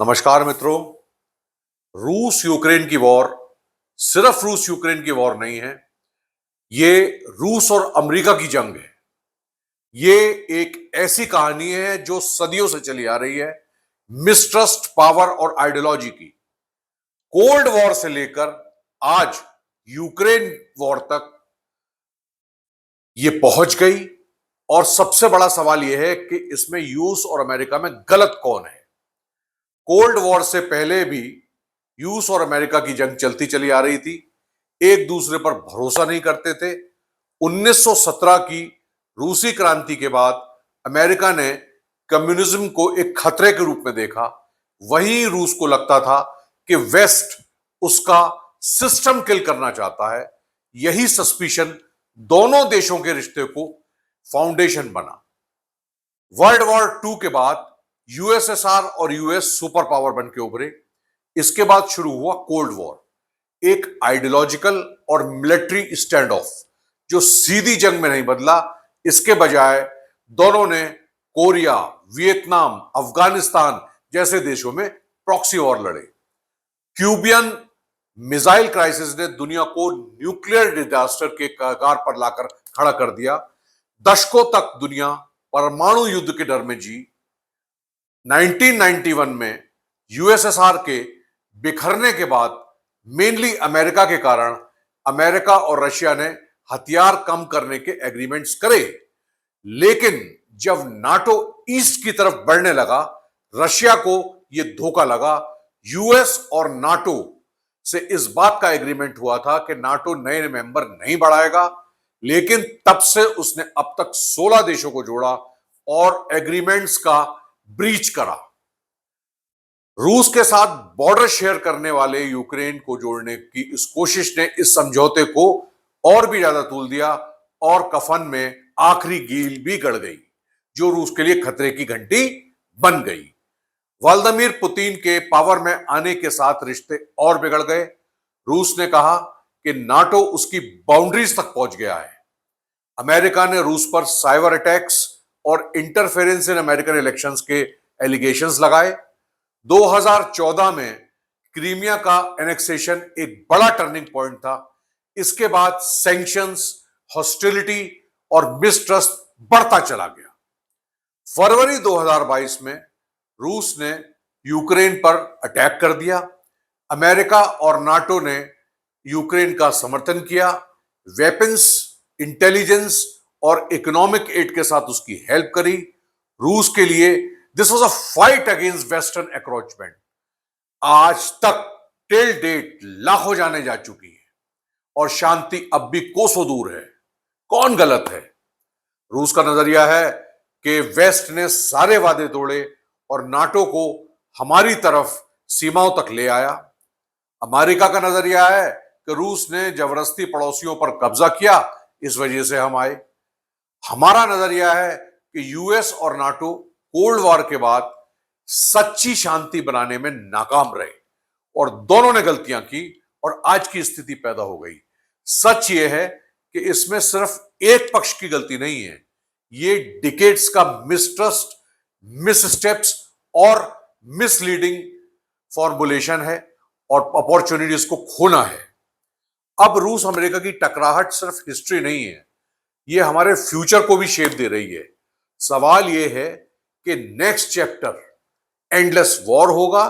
नमस्कार मित्रों। रूस यूक्रेन की वॉर सिर्फ रूस यूक्रेन की वॉर नहीं है, ये रूस और अमेरिका की जंग है। ये एक ऐसी कहानी है जो सदियों से चली आ रही है, मिसट्रस्ट, पावर और आइडियोलॉजी की। कोल्ड वॉर से लेकर आज यूक्रेन वॉर तक ये पहुंच गई। और सबसे बड़ा सवाल यह है कि इसमें रूस और अमेरिका में गलत कौन है। कोल्ड वॉर से पहले भी रूस और अमेरिका की जंग चलती चली आ रही थी, एक दूसरे पर भरोसा नहीं करते थे। 1917 की रूसी क्रांति के बाद अमेरिका ने कम्युनिज्म को एक खतरे के रूप में देखा। वहीं रूस को लगता था कि वेस्ट उसका सिस्टम किल करना चाहता है। यही सस्पिशन दोनों देशों के रिश्ते को फाउंडेशन बना। वर्ल्ड वॉर टू के बाद यूएसएसआर और यूएस सुपर पावर बन के उभरे। इसके बाद शुरू हुआ कोल्ड वॉर, एक आइडियोलॉजिकल और मिलिट्री स्टैंड ऑफ जो सीधी जंग में नहीं बदला। इसके बजाय दोनों ने कोरिया, वियतनाम, अफगानिस्तान जैसे देशों में प्रॉक्सी वॉर लड़े। क्यूबियन मिसाइल क्राइसिस ने दुनिया को न्यूक्लियर डिजास्टर के कगार पर लाकर खड़ा कर दिया। दशकों तक दुनिया परमाणु युद्ध के डर में जी। 1991 में यूएसएसआर के बिखरने के बाद, मेनली अमेरिका के कारण, अमेरिका और रशिया ने हथियार कम करने के एग्रीमेंट्स करे। लेकिन जब नाटो ईस्ट की तरफ बढ़ने लगा, रशिया को यह धोखा लगा। यूएस और नाटो से इस बात का एग्रीमेंट हुआ था कि नाटो नए मेंबर नहीं बढ़ाएगा, लेकिन तब से उसने अब तक 16 देशों को जोड़ा और एग्रीमेंट्स का ब्रीच करा। रूस के साथ बॉर्डर शेयर करने वाले यूक्रेन को जोड़ने की इस कोशिश ने इस समझौते को और भी ज्यादा तूल दिया और कफन में आखिरी कील भी गड़ गई, जो रूस के लिए खतरे की घंटी बन गई। व्लादिमीर पुतिन के पावर में आने के साथ रिश्ते और बिगड़ गए। रूस ने कहा कि नाटो उसकी बाउंड्रीज तक पहुंच गया है। अमेरिका ने रूस पर साइबर अटैक्स और इंटरफेरेंस इन अमेरिकन इलेक्शंस के एलिगेशंस लगाए। 2014 में क्रीमिया का एनेक्सेशन एक बड़ा टर्निंग पॉइंट था। इसके बाद सैंक्शंस, हॉस्टिलिटी और मिसट्रस्ट बढ़ता चला गया। फरवरी 2022 में रूस ने यूक्रेन पर अटैक कर दिया। अमेरिका और नाटो ने यूक्रेन का समर्थन किया, वेपन्स, इंटेलिजेंस और इकोनॉमिक एड के साथ उसकी हेल्प करी। रूस के लिए this was a fight against western encroachment. आज तक टिल डेट लाखों जाने जा चुकी है और शांति अब भी कोसों दूर है। कौन गलत है? रूस का नजरिया है कि वेस्ट ने सारे वादे तोड़े और नाटो को हमारी तरफ सीमाओं तक ले आया। अमेरिका का नजरिया है कि रूस ने जबरदस्ती पड़ोसियों पर कब्जा किया, इस वजह से हम आए। हमारा नजरिया है कि यूएस और नाटो कोल्ड वॉर के बाद सच्ची शांति बनाने में नाकाम रहे और दोनों ने गलतियां की और आज की स्थिति पैदा हो गई। सच यह है कि इसमें सिर्फ एक पक्ष की गलती नहीं है, ये डिकेड्स का मिसट्रस्ट, मिसस्टेप्स और मिसलीडिंग फॉर्मुलेशन है और अपॉर्चुनिटीज को खोना है। अब रूस अमेरिका की टकराहट सिर्फ हिस्ट्री नहीं है, ये हमारे फ्यूचर को भी शेप दे रही है। सवाल यह है कि नेक्स्ट चैप्टर एंडलेस वॉर होगा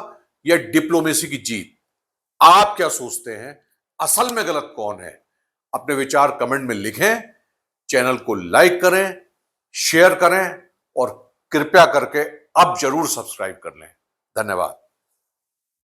या डिप्लोमेसी की जीत? आप क्या सोचते हैं? असल में गलत कौन है? अपने विचार कमेंट में लिखें, चैनल को लाइक करें, शेयर करें और कृपया करके अब जरूर सब्सक्राइब कर लें। धन्यवाद।